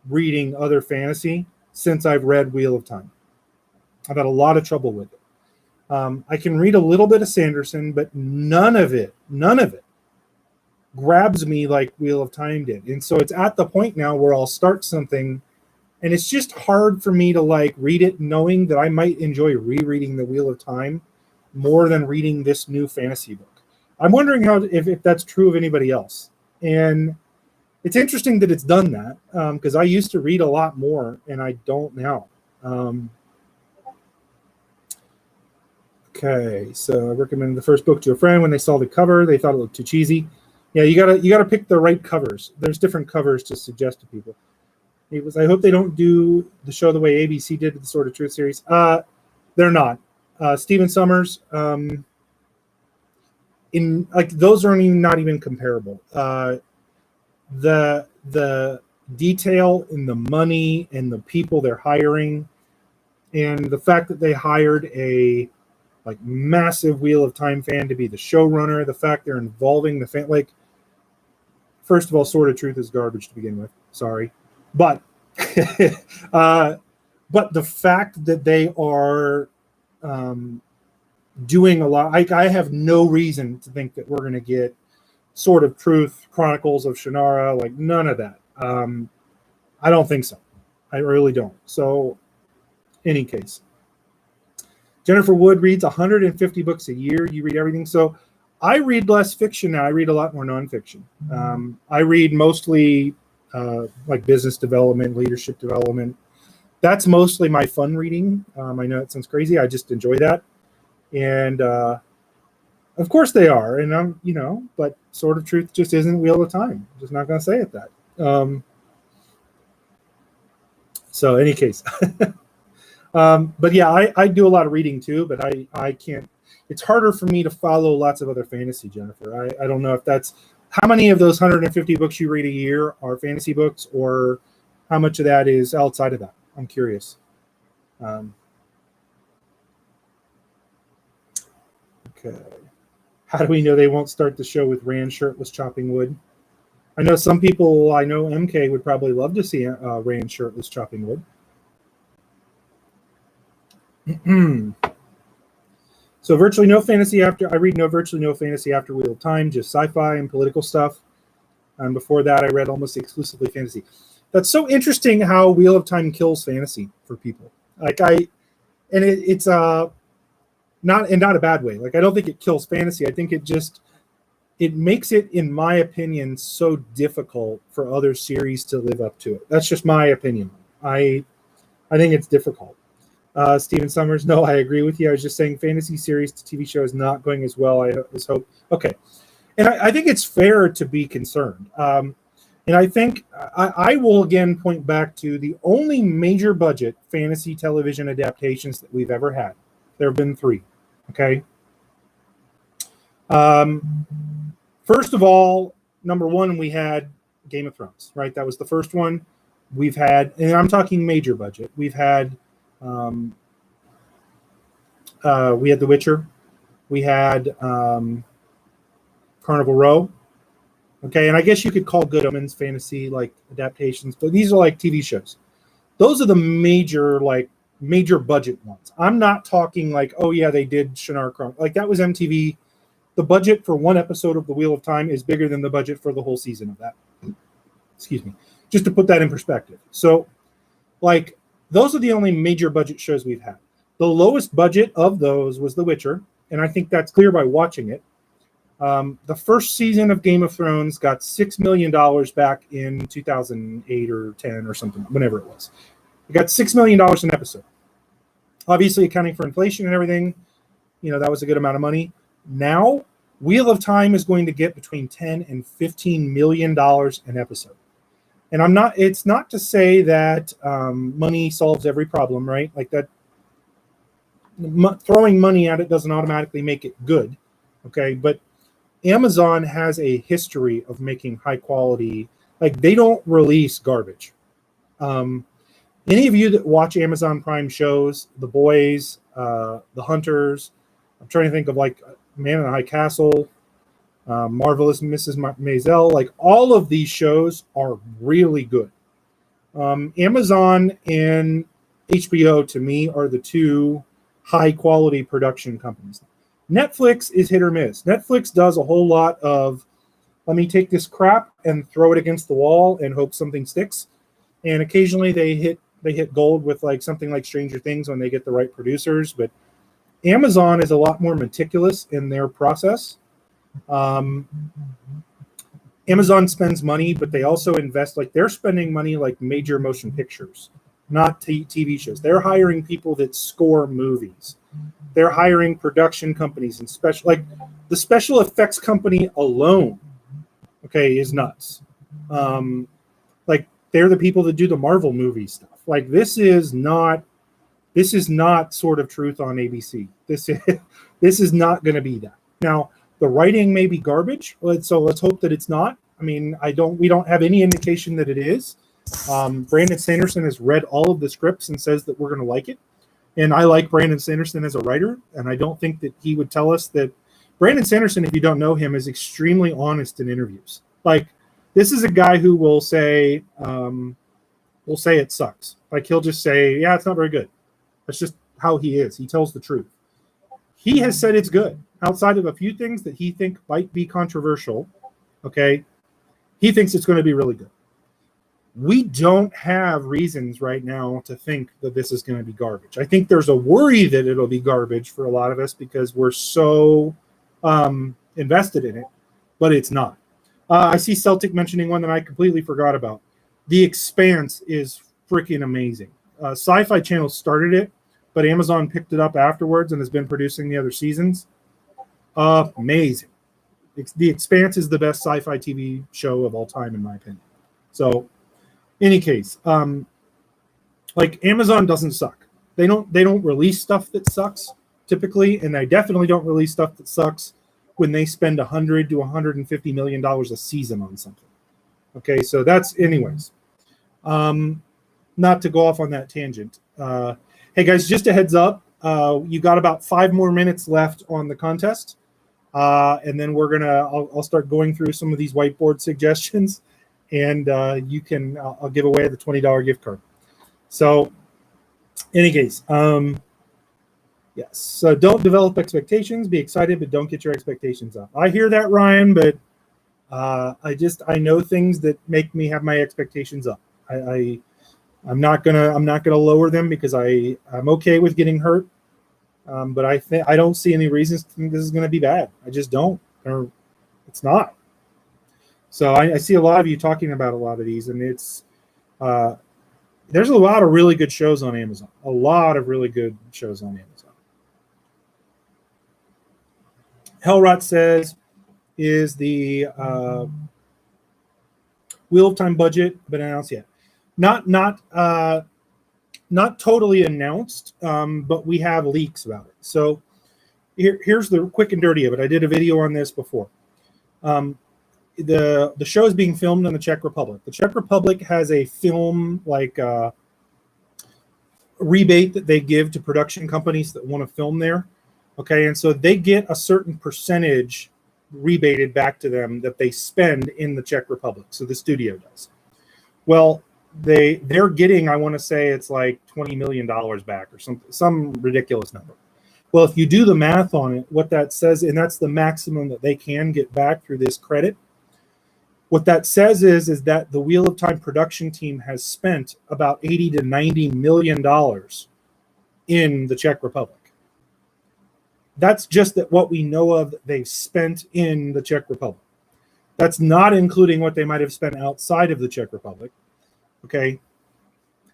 reading other fantasy since I've read Wheel of Time. I've had a lot of trouble with it. I can read a little bit of Sanderson, but none of it grabs me like Wheel of Time did. And so it's at the point now where I'll start something, and it's just hard for me to like read it knowing that I might enjoy rereading the Wheel of Time more than reading this new fantasy book. I'm wondering if that's true of anybody else. And it's interesting that it's done that, because I used to read a lot more, and I don't now. Okay, so I recommended the first book to a friend. When they saw the cover, they thought it looked too cheesy. Yeah, you gotta pick the right covers. There's different covers to suggest to people. It was, I hope they don't do the show the way ABC did with the Sword of Truth series. They're not. Stephen Summers, in like those are not even comparable. The detail in the money and the people they're hiring, and the fact that they hired a like massive Wheel of Time fan to be the showrunner, the fact they're involving the fan, like, first of all, Sword of Truth is garbage to begin with. Sorry, but but the fact that they are doing a lot, I have no reason to think that we're going to get Sword of Truth, Chronicles of Shannara, like none of that. I don't think so. I really don't. So, any case. Jennifer Wood reads 150 books a year. You read everything. So I read less fiction now. I read a lot more nonfiction. I read mostly like business development, leadership development. That's mostly my fun reading. I know it sounds crazy. I just enjoy that. And Of course they are, and but Sword of Truth just isn't Wheel of Time. I'm just not going to say it that. So, any case, but yeah, I do a lot of reading too, but I can't. It's harder for me to follow lots of other fantasy, Jennifer. I don't know if that's how many of those 150 books you read a year are fantasy books, or how much of that is outside of that. I'm curious. Okay. How do we know they won't start the show with Rand shirtless chopping wood? I know some people, I know MK would probably love to see Rand shirtless chopping wood. So virtually no fantasy after, I read virtually no fantasy after Wheel of Time, just sci-fi and political stuff. And before that, I read almost exclusively fantasy. That's so interesting how Wheel of Time kills fantasy for people. It's not in not a bad way. Like, I don't think it kills fantasy. I think it makes it, in my opinion, so difficult for other series to live up to it. That's just my opinion. I think it's difficult. Stephen Summers, no, I agree with you. I was just saying fantasy series to TV show is not going as well as hope. Okay. And I think it's fair to be concerned. And I think I will again point back to the only major budget fantasy television adaptations that we've ever had. There have been 3. Okay. First of all, number 1, we had Game of Thrones, right? That was the first one. We've had, and I'm talking major budget. We've had, we had The Witcher. We had Carnival Row. Okay, and I guess you could call Good Omens fantasy like adaptations, but these are like TV shows. Those are the major budget ones. I'm not talking like, oh yeah, they did Shannara Chronicles. Like, that was MTV. The budget for one episode of The Wheel of Time is bigger than the budget for the whole season of that. Excuse me. Just to put that in perspective. So, like, those are the only major budget shows we've had. The lowest budget of those was The Witcher, and I think that's clear by watching it. The first season of Game of Thrones got $6 million back in 2008 or 10 or something, whenever it was. It got $6 million an episode. Obviously, accounting for inflation and everything, that was a good amount of money. Now, Wheel of Time is going to get between $10 and $15 million an episode. And it's not to say that money solves every problem, right? Like that, throwing money at it doesn't automatically make it good. Okay. But Amazon has a history of making high quality, like, they don't release garbage. Any of you that watch Amazon Prime shows, The Boys, The Hunters, I'm trying to think of like Man in the High Castle, Marvelous Mrs. Maisel, like, all of these shows are really good. Amazon and HBO, to me, are the 2 high quality production companies. Netflix is hit or miss. Netflix does a whole lot of, let me take this crap and throw it against the wall and hope something sticks. And occasionally they hit gold with like something like Stranger Things when they get the right producers. But Amazon is a lot more meticulous in their process. Amazon spends money, but they also invest, like, they're spending money like major motion pictures, not TV shows. They're hiring people that score movies. They're hiring production companies and the special effects company alone, okay, is nuts. Like, they're the people that do the Marvel movie stuff. Like, this is not Sword of Truth on ABC. This is not going to be that. Now, the writing may be garbage, so let's hope that it's not. I mean, we don't have any indication that it is. Brandon Sanderson has read all of the scripts and says that we're going to like it. And I like Brandon Sanderson as a writer, and I don't think that he would tell us that. Brandon Sanderson, if you don't know him, is extremely honest in interviews. Like, this is a guy who will say it sucks. Like, he'll just say, yeah, it's not very good. That's just how he is. He tells the truth. He has said it's good. Outside of a few things that he thinks might be controversial, okay, he thinks it's going to be really good. We don't have reasons right now to think that this is going to be garbage. I think there's a worry that it'll be garbage for a lot of us because we're so invested in it, but it's not. I see Celtic mentioning one that I completely forgot about. The Expanse is freaking amazing. Sci-Fi Channel started it, but Amazon picked it up afterwards and has been producing the other seasons. Amazing. The Expanse is the best sci-fi TV show of all time, in my opinion. So, any case, like Amazon doesn't suck. They don't release stuff that sucks typically, and they definitely don't release stuff that sucks when they spend $100 to $150 million a season on something. Okay, so that's anyways. Not to go off on that tangent. Hey guys, just a heads up. You got about 5 more minutes left on the contest. And then I'll start going through some of these whiteboard suggestions, and I'll give away the $20 gift card. So, any case, yes. So don't develop expectations. Be excited, but don't get your expectations up. I hear that, Ryan, but I know things that make me have my expectations up. I'm not gonna lower them because I'm okay with getting hurt. But I don't see any reasons to think this is going to be bad. I just don't, or it's not. So I see a lot of you talking about a lot of these, and it's there's a lot of really good shows on Amazon. A lot of really good shows on Amazon. Hellrot says, is the Wheel of Time budget been announced yet? Not totally announced, but we have leaks about it. So here's the quick and dirty of it. I did a video on this before. The show is being filmed in the Czech Republic. The Czech Republic has a film rebate that they give to production companies that want to film there. Okay, and so they get a certain percentage rebated back to them that they spend in the Czech Republic. So the studio does. Well, they're getting, I want to say it's like $20 million back or some ridiculous number. Well, if you do the math on it, what that says, and that's the maximum that they can get back through this credit, what that says is that the Wheel of Time production team has spent about $80 to $90 million in the Czech Republic. That's just what we know of that they've spent in the Czech Republic. That's not including what they might have spent outside of the Czech Republic. Okay,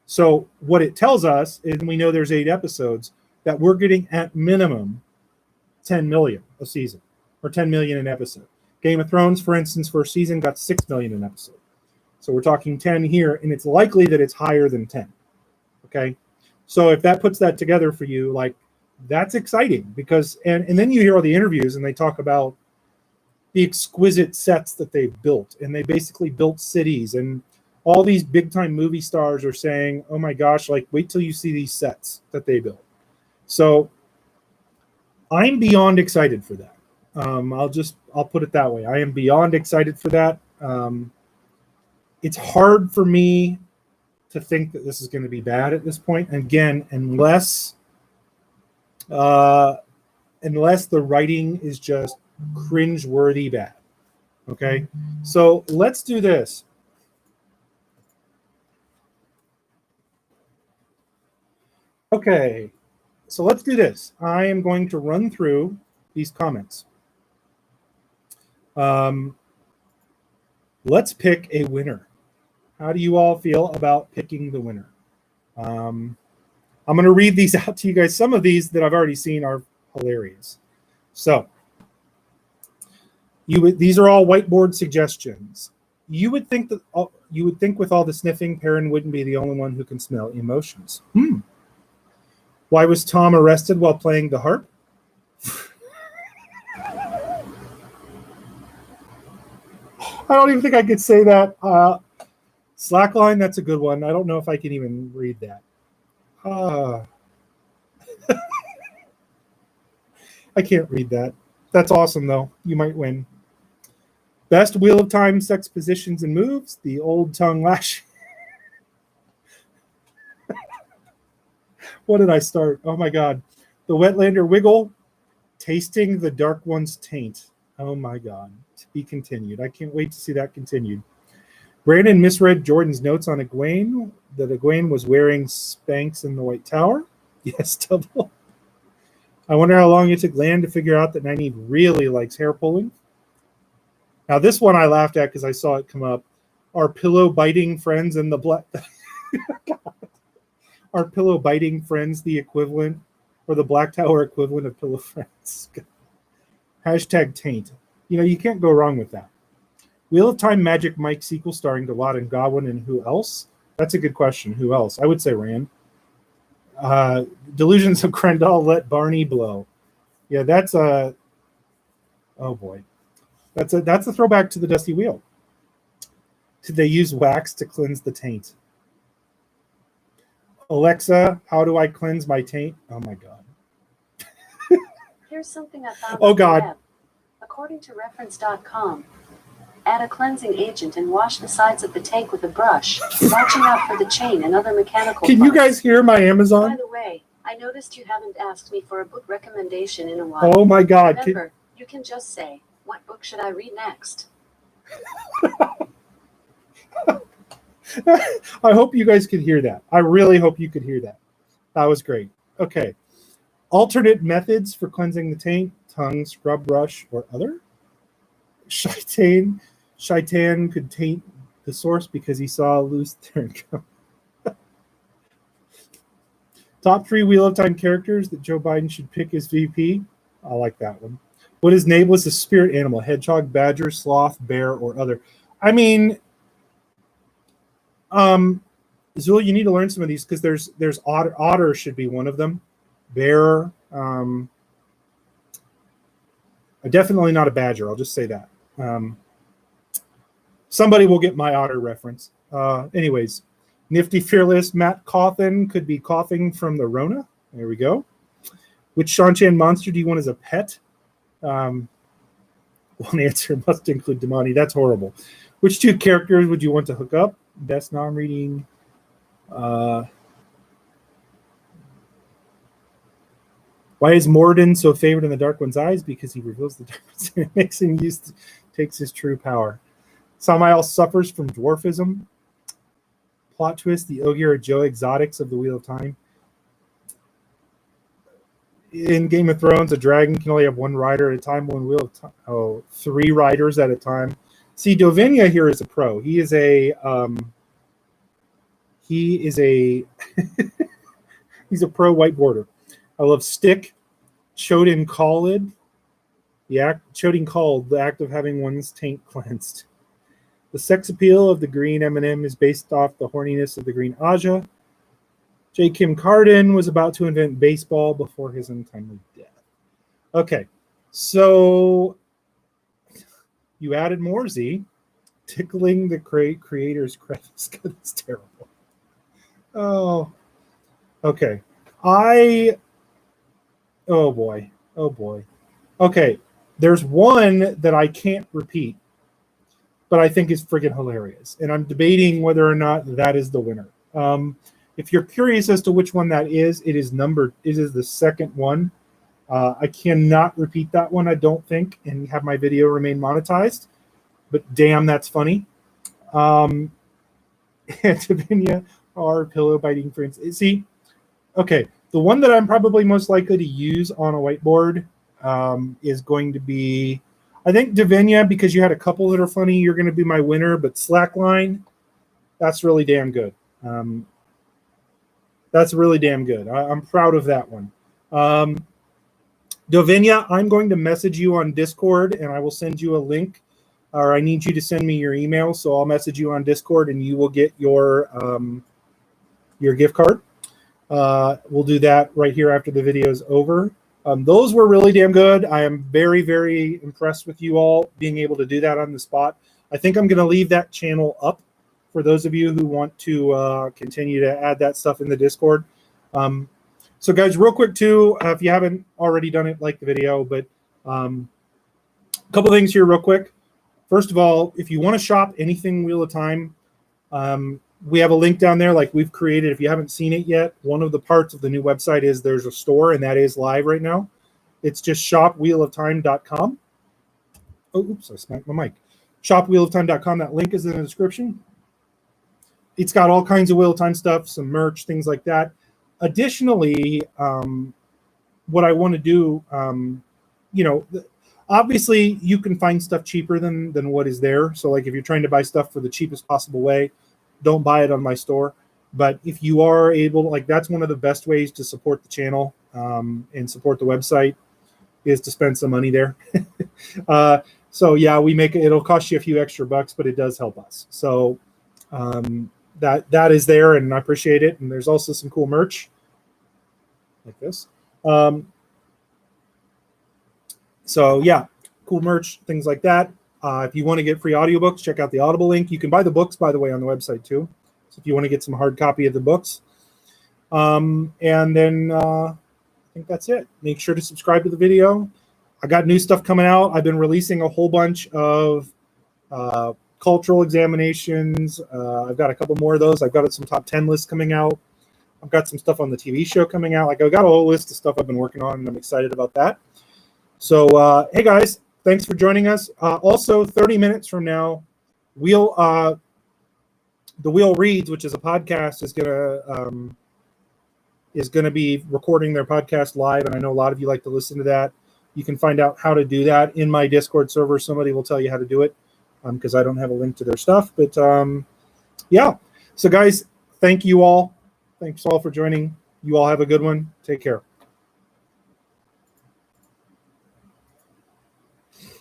so what it tells us is, we know there's 8 episodes, that we're getting at minimum 10 million a season, or 10 million an episode. Game of Thrones, for instance, first season got 6 million an episode. So we're talking 10 here, and it's likely that it's higher than 10. Okay, so if that puts that together for you, like, that's exciting, because and then you hear all the interviews and they talk about the exquisite sets that they've built, and they basically built cities, and all these big time movie stars are saying, oh my gosh, like, wait till you see these sets that they built. So I'm beyond excited for that. I'll put it that way. I am beyond excited for that. It's hard for me to think that this is going to be bad at this point. Again, unless the writing is just cringe-worthy bad. Okay, so let's do this. Okay, so let's do this. I am going to run through these comments. Let's pick a winner. How do you all feel about picking the winner? I'm going to read these out to you guys. Some of these that I've already seen are hilarious. So these are all whiteboard suggestions. You would think with all the sniffing, Perrin wouldn't be the only one who can smell emotions. Why was Tom arrested while playing the harp? I don't even think I could say that. Slackline, that's a good one. I don't know if I can even read that. I can't read that. That's awesome, though. You might win. Best Wheel of Time sex positions and moves. The old tongue lash. What did I start? Oh my God. The Wetlander wiggle. Tasting the Dark One's taint. Oh my God. To be continued. I can't wait to see that continued. Brandon misread Jordan's notes on Egwene, that Egwene was wearing Spanx in the White Tower. Yes, double. I wonder how long it took Lan to figure out that Nynaeve really likes hair pulling. Now, this one I laughed at because I saw it come up. Are pillow biting friends in the black... Are pillow biting friends the equivalent, or the Black Tower equivalent of pillow friends? Hashtag taint. You can't go wrong with that. Wheel of Time Magic Mike sequel starring Delot and Godwin, and who else? That's a good question. Who else? I would say Rand. Delusions of Crendall let Barney blow. Yeah, that's a. Oh boy, that's a throwback to the Dusty Wheel. Did they use wax to cleanse the taint? Alexa, how do I cleanse my taint? Oh my God. Here's something I found Oh on the God. web. According to reference.com, add a cleansing agent and wash the sides of the tank with a brush, watching out for the chain and other mechanical Can you parts. guys hear my By Amazon? the way, I noticed you haven't asked me for a book recommendation in a while. Oh my God. Remember, you can just say, what book should I read next? I hope you guys could hear that. I really hope you could hear that. That was great. Okay. Alternate methods for cleansing the taint: tongue, scrub brush, or other. Shaitan could taint the source because he saw a loose turn come. Top 3 Wheel of Time characters that Joe Biden should pick as VP. I like that one. What is Nae'Blis a spirit animal? Hedgehog, badger, sloth, bear, or other? I mean, Zul, you need to learn some of these because there's otter should be one of them. Bear, definitely not a badger. I'll just say that. Somebody will get my otter reference. Anyways, Nifty Fearless Matt Cawthon could be coughing from the Rona. There we go. Which Shan-Chan monster do you want as a pet? One answer must include Damani. That's horrible. Which 2 characters would you want to hook up? Best non-reading. Why is Morden so favored in the Dark One's eyes? Because he reveals the darkness and it makes him takes his true power. Samael suffers from dwarfism. Plot twist: the Ogier are Joe Exotics of the Wheel of Time. In Game of Thrones, a dragon can only have 1 rider at a time. 1 Wheel of Time. Oh, 3 riders at a time. See, Dovinia here is a pro. He is a he's a pro whiteboarder. I love Stick, Chodin Khalid, Chodin Khalid, the act of having one's taint cleansed. The sex appeal of the green M&M is based off the horniness of the green Aja. J. Kim Carden was about to invent baseball before his untimely death. Okay, so you added more, Z. Tickling the creator's crevice. That's terrible. Oh, okay. Oh boy. Okay, there's one that I can't repeat, but I think is friggin' hilarious, and I'm debating whether or not that is the winner. If you're curious as to which one that is, it is the second one. I cannot repeat that one, I don't think, and have my video remain monetized. But damn, that's funny. And Davinia, our pillow biting friends. See, okay, the one that I'm probably most likely to use on a whiteboard is going to be, I think Davinia, because you had a couple that are funny, you're going to be my winner. But Slackline, that's really damn good. That's really damn good. I'm proud of that one. Davinia, I'm going to message you on Discord, and I will send you a link. Or I need you to send me your email, so I'll message you on Discord, and you will get your gift card. We'll do that right here after the video is over. Those were really damn good. I am very, very impressed with you all being able to do that on the spot. I think I'm going to leave that channel up for those of you who want to continue to add that stuff in the Discord. So guys, real quick too, if you haven't already done it, like the video, but a couple things here real quick. First of all, if you want to shop anything Wheel of Time, we have a link down there like we've created. If you haven't seen it yet, one of the parts of the new website is there's a store, and that is live right now. It's just shopwheeloftime.com. Oh, oops, I smacked my mic. Shopwheeloftime.com. That link is in the description. It's got all kinds of Wheel of Time stuff, some merch, things like that. Additionally, what I want to do, obviously you can find stuff cheaper than what is there. So like if you're trying to buy stuff for the cheapest possible way, don't buy it on my store. But if you are able, like that's one of the best ways to support the channel and support the website. is to spend some money there. So yeah, it'll cost you a few extra bucks, but it does help us. So that is there, and I appreciate it. And there's also some cool merch like this. So yeah, cool merch, things like that. If you want to get free audiobooks, check out the Audible link. You can buy the books, by the way, on the website too. So if you want to get some hard copy of the books. And then I think that's it. Make sure to subscribe to the video. I got new stuff coming out. I've been releasing a whole bunch of cultural examinations. I've got a couple more of those. I've got some top 10 lists coming out. I've got some stuff on the TV show coming out. Like, I've got a whole list of stuff I've been working on, and I'm excited about that. So, hey guys, thanks for joining us. Also, 30 minutes from now, the Wheel Reads, which is a podcast, is gonna be recording their podcast live, and I know a lot of you like to listen to that. You can find out how to do that in my Discord server. Somebody will tell you how to do it, because I don't have a link to their stuff. But yeah, so guys, thank you all. Thanks all for joining. You all have a good one. Take care.